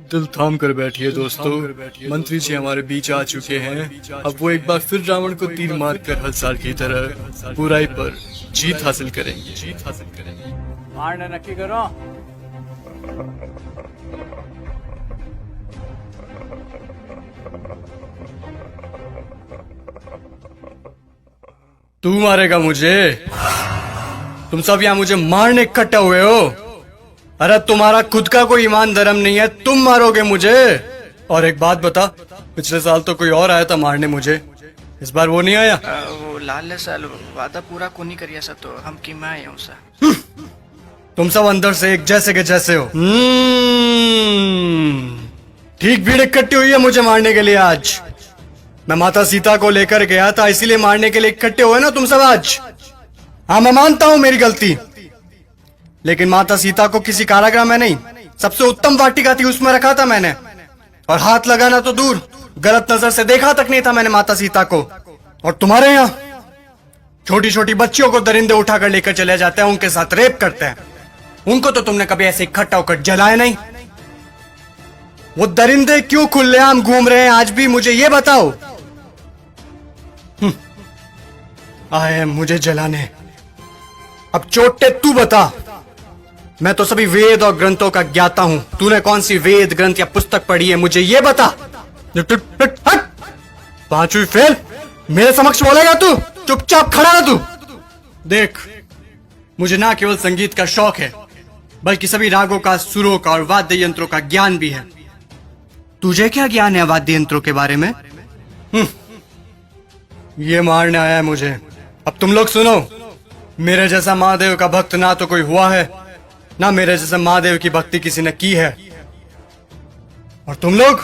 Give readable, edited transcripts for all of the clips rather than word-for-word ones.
दिल थाम कर बैठिए दोस्तों, मंत्री जी हमारे बीच आ चुके हैं। अब वो एक बार फिर रावण को तीर मार कर हर साल की तरह बुराई पर जीत हासिल करेंगे। मारना नक्की करो। तू मारेगा मुझे? तुम सब यहाँ मुझे मारने इकट्ठे हुए हो? अरे तुम्हारा खुद का कोई ईमान धर्म नहीं है, तुम मारोगे मुझे? और एक बात बता, पिछले साल तो कोई और आया था मारने मुझे, इस बार वो नहीं आया? वो लाल साल वादा पूरा को नहीं करिया सा तो हम की मैं आया हूँ सा। तुम सब अंदर से एक जैसे के जैसे हो। ठीक भीड़ इकट्ठी हुई है मुझे मारने के लिए आज। मैं माता सीता को लेकर गया था, इसीलिए मारने के लिए इकट्ठे हुए ना तुम सब आज। हाँ, मैं मानता हूं मेरी गलती, लेकिन माता सीता को किसी कारागृह में नहीं, सबसे उत्तम वाटिका थी उसमें रखा था मैंने। और हाथ लगाना तो दूर, गलत नजर से देखा तक नहीं था मैंने माता सीता को। और तुम्हारे यहाँ छोटी छोटी बच्चियों को दरिंदे उठाकर लेकर चले जाते हैं, उनके साथ रेप करते हैं। उनको तो तुमने कभी ऐसे इकट्ठा होकर जलाया नहीं। वो दरिंदे क्यों खुलेआम घूम रहे हैं आज भी, मुझे ये बताओ। आए हैं मुझे जलाने। अब चोटे तू बता। मैं तो सभी वेद और ग्रंथों का ज्ञाता हूं, तूने कौन सी वेद ग्रंथ या पुस्तक पढ़ी है मुझे ये बता। पांचवी फेल मेरे समक्ष बोलेगा तू? चुपचाप खड़ा रह तू। देख, मुझे ना केवल संगीत का शौक है, बल्कि सभी रागों का, सुरों का और वाद्य यंत्रों का ज्ञान भी है। तुझे क्या ज्ञान है वाद्य यंत्रों के बारे में? ये मारने आया है मुझे। अब तुम लोग सुनो, मेरे जैसा महादेव का भक्त ना तो कोई हुआ है, ना मेरे जैसा महादेव की भक्ति किसी ने की है। और तुम लोग,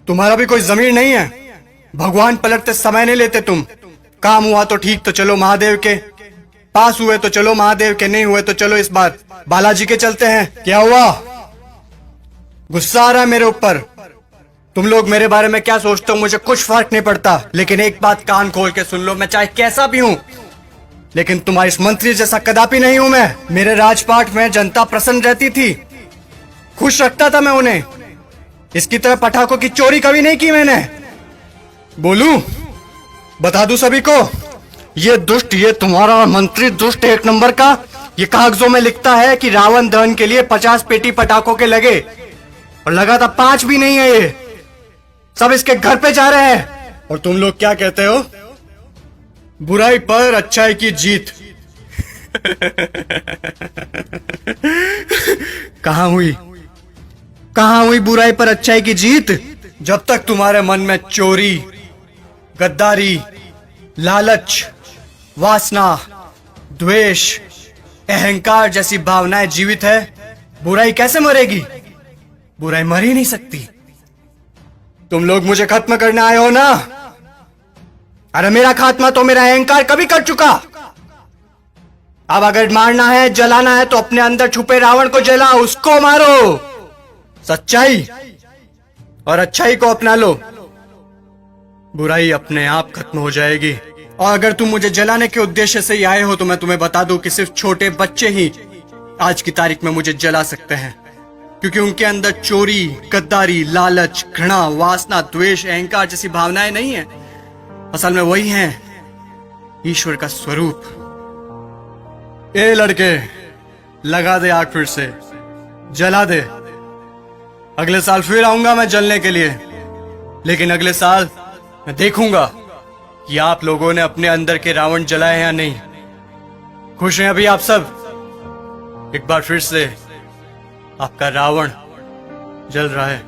तुम्हारा भी कोई जमीर नहीं है। भगवान पलटते समय नहीं लेते तुम। काम हुआ तो ठीक, तो चलो महादेव के पास, हुए तो चलो महादेव के, नहीं हुए तो चलो इस बार बालाजी के चलते हैं। क्या हुआ? गुस्सा आ रहा है मेरे ऊपर? तुम लोग मेरे बारे में क्या सोचते हो मुझे कुछ फर्क नहीं पड़ता, लेकिन एक बात कान खोल के सुन लो, मैं चाहे कैसा भी हूं, लेकिन तुम्हारी इस मंत्री जैसा कदापि नहीं हूं मैं। मेरे राजपाट में जनता प्रसन्न रहती थी, खुश रखता था मैं उन्हें। इसकी तरह पटाखों की चोरी कभी नहीं की मैंने। बोलूं, बता दूं सभी को, ये दुष्ट, ये तुम्हारा मंत्री दुष्ट एक नंबर का, ये कागजों में लिखता है कि रावण दहन के लिए 50 पेटी पटाखों के लगे, और लगा था 5 भी नहीं है। ये सब इसके घर पे जा रहे हैं। और तुम लोग क्या कहते हो? बुराई पर अच्छाई की जीत। कहां हुई, कहां हुई बुराई पर अच्छाई की जीत? जब तक तुम्हारे मन में चोरी, गद्दारी, लालच, वासना, द्वेष, अहंकार जैसी भावनाएं जीवित है, बुराई कैसे मरेगी? बुराई मर ही नहीं सकती। तुम लोग मुझे खत्म करने आए हो ना? अरे मेरा खात्मा तो मेरा अहंकार कभी कर चुका। अब अगर मारना है, जलाना है, तो अपने अंदर छुपे रावण को जला, उसको मारो। सच्चाई और अच्छाई को अपना लो, बुराई अपने आप खत्म हो जाएगी। और अगर तुम मुझे जलाने के उद्देश्य से ही आए हो, तो मैं तुम्हें बता दूं कि सिर्फ छोटे बच्चे ही आज की तारीख में मुझे जला सकते हैं, क्योंकि उनके अंदर चोरी, गद्दारी, लालच, घृणा, वासना, द्वेष, अहंकार जैसी भावनाएं नहीं है। असल में वही हैं ईश्वर का स्वरूप। ए लड़के, लगा दे आग, फिर से जला दे। अगले साल फिर आऊंगा मैं जलने के लिए, लेकिन अगले साल मैं देखूंगा कि आप लोगों ने अपने अंदर के रावण जलाए या नहीं। खुश हैं अभी आप सब? एक बार फिर से आपका रावण जल रहा है।